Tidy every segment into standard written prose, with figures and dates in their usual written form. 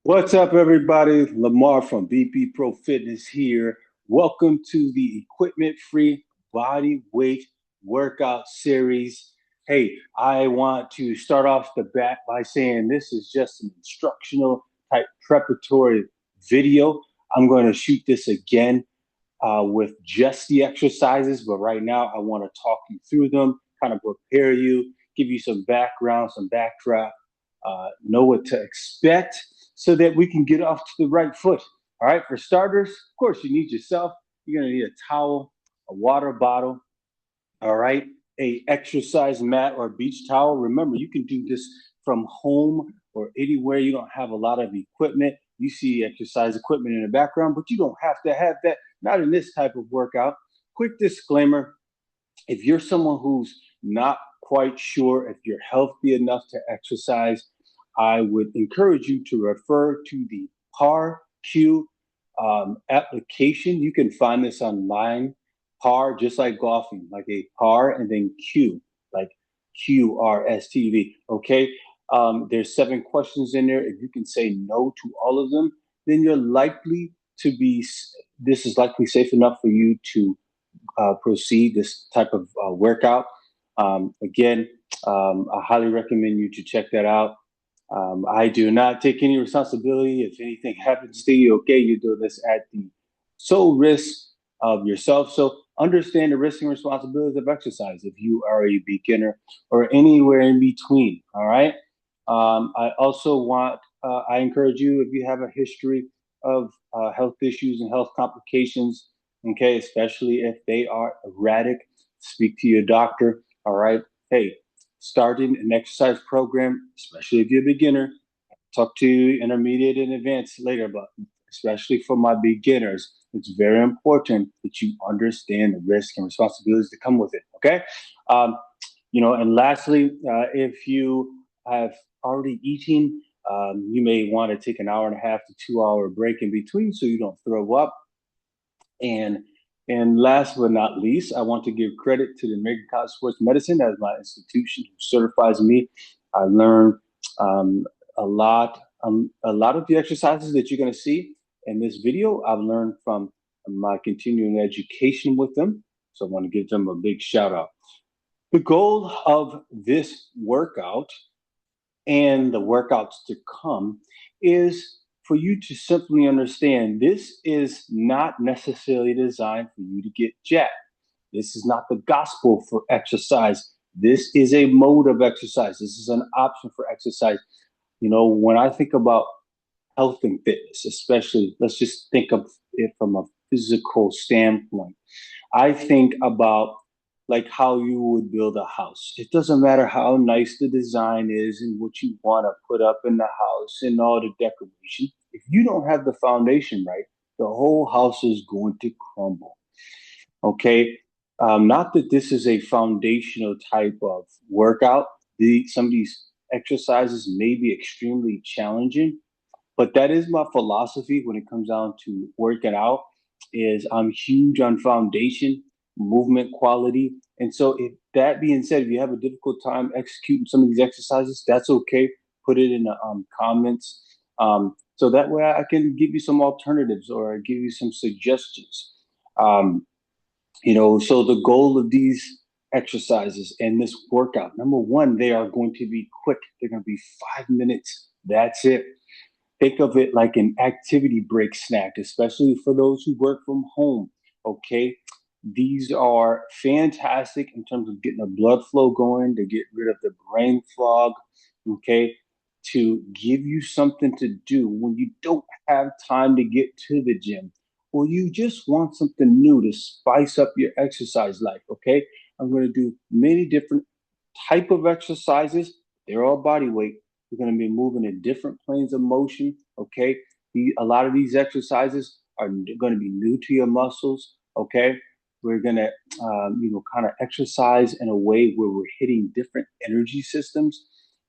What's up, everybody? Lamar from BP Pro Fitness here. Welcome to the equipment free body weight workout series. Hey, I want to start off the bat by saying this is just an instructional type preparatory video. I'm going to shoot this again with just the exercises, but right now I want to talk you through them, kind of prepare you, give you some background, some backdrop, know what to expect so that we can get off to the right foot. All right, for starters, of course, you need yourself. You're going to need a towel, a water bottle, all right, a exercise mat or beach towel. Remember, you can do this from home or anywhere you don't have a lot of equipment. You see exercise equipment in the background, but you don't have to have that, not in this type of workout. Quick disclaimer, if you're someone who's not quite sure if you're healthy enough to exercise, I would encourage you to refer to the PAR Q application. You can find this online. PAR, just like golfing, like a PAR and then Q, like QRSTV. Okay. There's 7 questions in there. If you can say no to all of them, then you're likely to be, this is likely safe enough for you to proceed this type of workout. Again, I highly recommend you to check that out. I do not take any responsibility if anything happens to you. Okay, you do this at the sole risk of yourself. So understand the risks and responsibilities of exercise if you are a beginner or anywhere in between. All right. I also I encourage you if you have a history of health issues and health complications, okay, especially if they are erratic, speak to your doctor. All right. Hey, starting an exercise program, especially if you're a beginner, talk to intermediate and advanced later, but especially for my beginners, it's very important that you understand the risks and responsibilities that come with it. Okay. Um, and lastly, if you have already eaten, you may want to take an hour and a half to 2 hour break in between so you don't throw up. And and last but not least, I want to give credit to the American College of Sports Medicine as my institution who certifies me. I learned um, a lot of the exercises that you're going to see in this video. I've learned from my continuing education with them, so I want to give them a big shout out. The goal of this workout and the workouts to come is for you to simply understand this is not necessarily designed for you to get jacked. This is not the gospel for exercise. This is a mode of exercise. This is an option for exercise. When I think about health and fitness, especially, let's just think of it from a physical standpoint. I think about like how you would build a house. It doesn't matter how nice the design is and what you want to put up in the house and all the decoration. If you don't have the foundation right, the whole house is going to crumble. Okay. Not that this is a foundational type of workout. Some of these exercises may be extremely challenging, but that is my philosophy when it comes down to working out is I'm huge on foundation, movement quality. And so if that being said, if you have a difficult time executing some of these exercises, that's okay. Put it in the comments. So that way I can give you some alternatives or give you some suggestions. Um, so the goal of these exercises and this workout, number one, they are going to be quick. They're going to be 5 minutes. That's it. Think of it like an activity break snack, especially for those who work from home. Okay. These are fantastic in terms of getting the blood flow going, to get rid of the brain fog. Okay. To give you something to do when you don't have time to get to the gym or you just want something new to spice up your exercise life. Okay. I'm going to do many different type of exercises. They're all body weight. We're going to be moving in different planes of motion. Okay. A lot of these exercises are going to be new to your muscles. Okay. We're going to, kind of exercise in a way where we're hitting different energy systems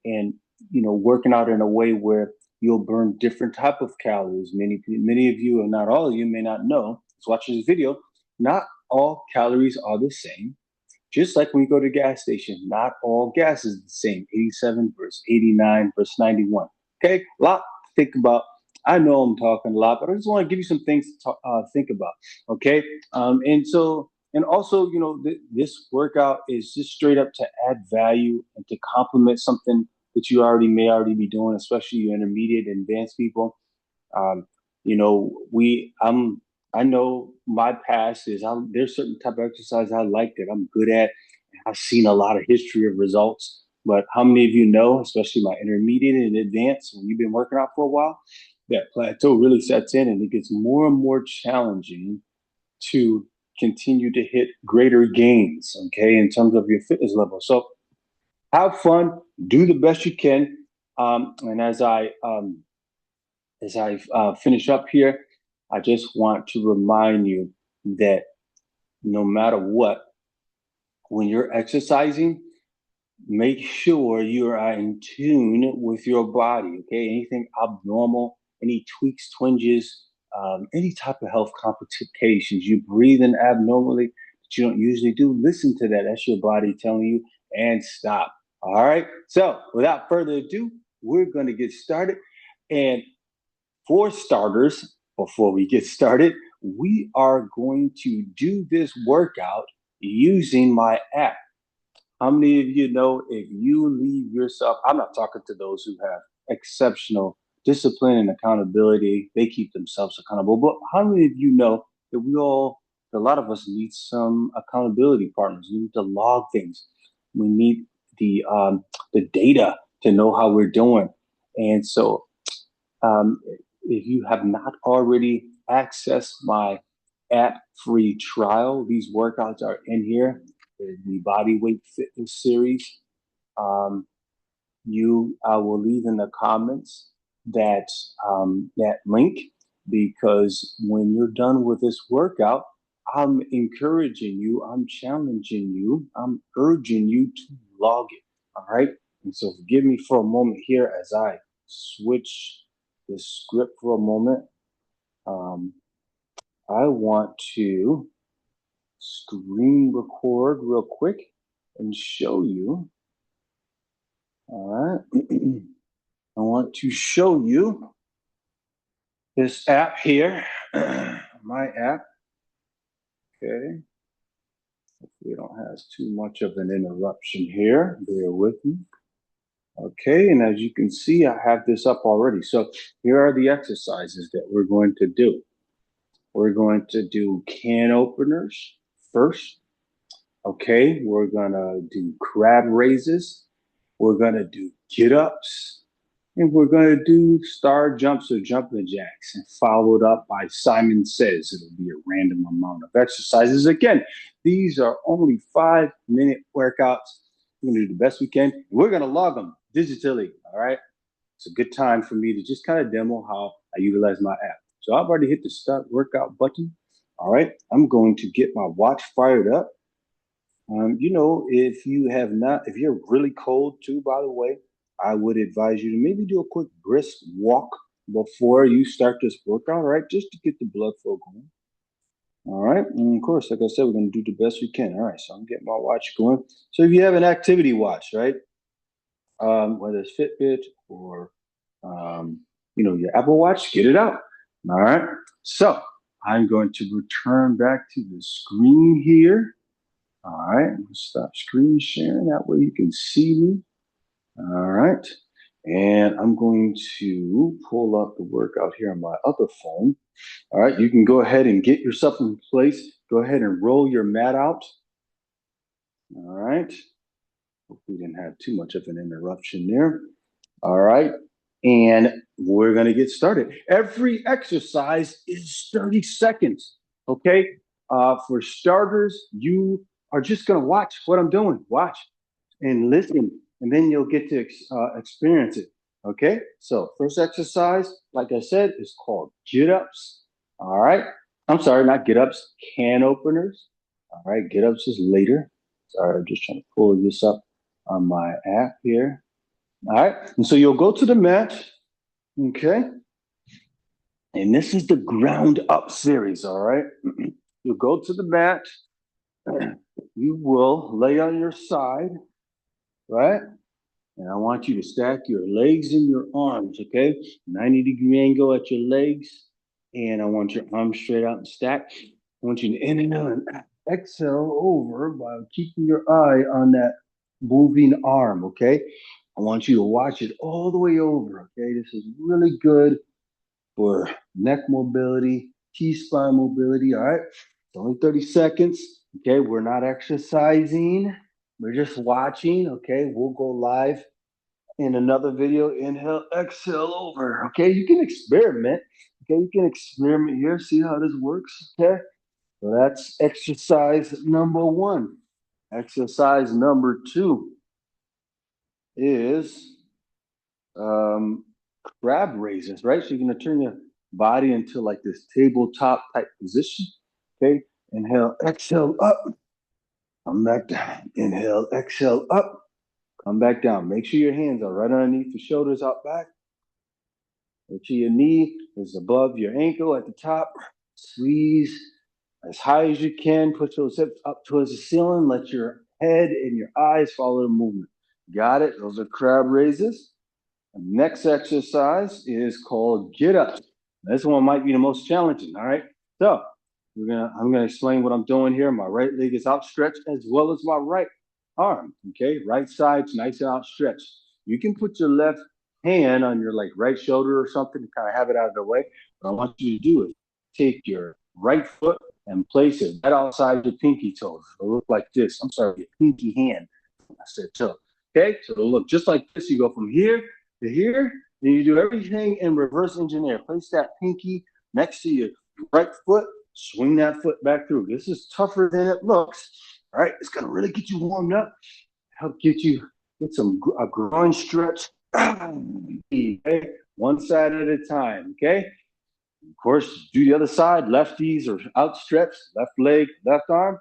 and, working out in a way where you'll burn different type of calories. Many of you, and not all of you, may not know. Let's watch this video. Not all calories are the same. Just like when you go to a gas station, not all gas is the same. 87 versus 89 versus 91. Okay, a lot to think about I know I'm talking a lot, but I just want to give you some things to think about. Okay. And also, this workout is just straight up to add value and to complement something that you may already be doing, especially your intermediate and advanced people. Um, I know my past is there's certain type of exercise I like that I'm good at. I've seen a lot of history of results, but how many of you know, especially my intermediate and advanced, when you've been working out for a while, that plateau really sets in and it gets more and more challenging to continue to hit greater gains, okay, in terms of your fitness level. So have fun, do the best you can. And as I finish up here, I just want to remind you that no matter what, when you're exercising, make sure you are in tune with your body. Okay, anything abnormal, any tweaks, twinges, any type of health complications, you breathing abnormally that you don't usually do, listen to that. That's your body telling you, and stop. All right. So without further ado, we're going to get started. And for starters, before we get started, we are going to do this workout using my app. How many of you know if you leave yourself, I'm not talking to those who have exceptional discipline and accountability, they keep themselves accountable, but how many of you know that a lot of us need some accountability partners? We need to log things. We need the data to know how we're doing. And so um, if you have not already accessed my app free trial, these workouts are in here. The Bodyweight Fitness Series. Um, I will leave in the comments that link, because when you're done with this workout, I'm encouraging you, I'm challenging you, I'm urging you to log it. All right. And so forgive me for a moment here as I switch the script for a moment. I want to screen record real quick and show you. All right. I want to show you this app here, my app. Okay. We don't have too much of an interruption here. Bear with me. Okay. And as you can see, I have this up already. So here are the exercises that we're going to do. We're going to do can openers first. Okay. We're going to do crab raises. We're going to do get ups. And we're going to do star jumps or jumping jacks, and followed up by Simon Says. It'll be a random amount of exercises. Again, these are only 5-minute workouts. We're going to do the best we can. And we're going to log them digitally. All right. It's a good time for me to just kind of demo how I utilize my app. So I've already hit the start workout button. All right. I'm going to get my watch fired up. If you're really cold too, by the way, I would advise you to maybe do a quick brisk walk before you start this workout, right? Just to get the blood flow going. All right. And of course, like I said, we're going to do the best we can. All right. So I'm getting my watch going. So if you have an activity watch, right? Whether it's Fitbit or, your Apple Watch, get it out. All right. So I'm going to return back to the screen here. All right, stop screen sharing. That way you can see me. All right. And I'm going to pull up the workout here on my other phone. All right, you can go ahead and get yourself in place. Go ahead and roll your mat out. All right. Hope we didn't have too much of an interruption there. All right. And we're going to get started. Every exercise is 30 seconds. Okay. For starters, you are just going to watch what I'm doing. Watch and listen, and then you'll get to experience it. Okay. So first exercise, like I said, is called get ups. All right. I'm sorry, not get ups, can openers. All right. Get ups is later. Sorry, I'm just trying to pull this up on my app here. All right. And so you'll go to the mat. Okay. And this is the ground up series. All right. You'll go to the mat. You will lay on your side. Right. And I want you to stack your legs and your arms, okay? 90-degree angle at your legs. And I want your arms straight out and stacked. I want you to inhale and exhale over by keeping your eye on that moving arm, okay? I want you to watch it all the way over, okay? This is really good for neck mobility, T-spine mobility, all right? It's only 30 seconds, okay? We're not exercising. We're just watching, okay? We'll go live in another video. Inhale, exhale over, okay? You can experiment, okay? You can experiment here, see how this works, okay? So that's exercise number one. Exercise number two is crab raises, right? So you're gonna turn your body into like this tabletop type position, okay? Inhale, exhale, up, come back down. Inhale, exhale, up, come back down. Make sure your hands are right underneath the shoulders, out back. Make sure your knee is above your ankle at the top. Squeeze as high as you can. Push those hips up towards the ceiling. Let your head and your eyes follow the movement. Got it? Those are crab raises. The next exercise is called get up. This one might be the most challenging. All right. So I'm gonna explain what I'm doing here. My right leg is outstretched as well as my right arm. Okay, right side's nice and outstretched. You can put your left hand on your like right shoulder or something to kind of have it out of the way. What I want you to do is take your right foot and place it right outside your pinky toes. It'll look like this. I'm sorry, your pinky hand. I said toe. Okay, so it'll look just like this. You go from here to here, then you do everything in reverse engineer. Place that pinky next to your right foot, swing that foot back through. This is tougher than it looks. All right, it's gonna really get you warmed up, help get a groin stretch. Okay, one side at a time. Okay, of course, do the other side. Lefties are outstretched, left leg, left arm.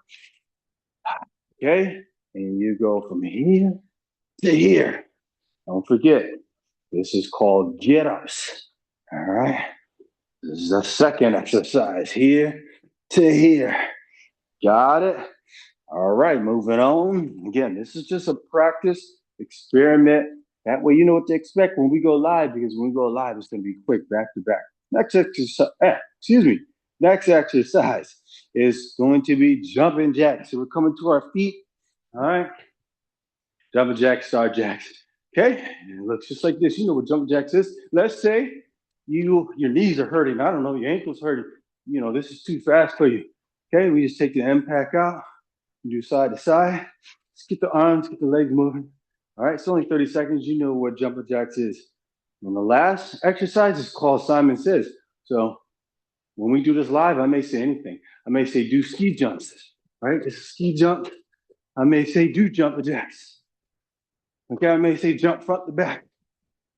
Okay, and you go from here to here. Don't forget, this is called get-ups. All right. This is the second exercise, here to here. Got it? All right, moving on. Again, this is just a practice experiment. That way you know what to expect when we go live, because when we go live, it's going to be quick, back to back. Next exercise, Next exercise is going to be jumping jacks. So we're coming to our feet. All right. Jumping jacks, star jacks. Okay, and it looks just like this. You know what jumping jacks is. Let's say your knees are hurting. I don't know, your ankle's hurting. You know, this is too fast for you. Okay, we just take the impact out, do side to side. Let's get the arms, get the legs moving. All right, it's only 30 seconds. You know what jumping jacks is. And the last exercise is called Simon Says. So when we do this live, I may say anything. I may say do ski jumps, right? It's a ski jump. I may say do jumping jacks. Okay, I may say jump front to back.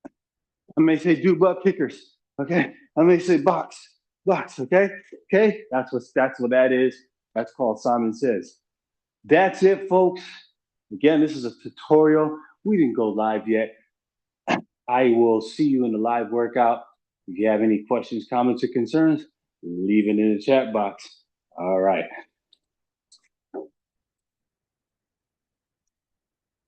I may say do butt kickers. Okay, I may say box, okay? Okay, that's what that is. That's called Simon Says. That's it, folks. Again, this is a tutorial. We didn't go live yet. I will see you in the live workout. If you have any questions, comments, or concerns, leave it in the chat box. All right.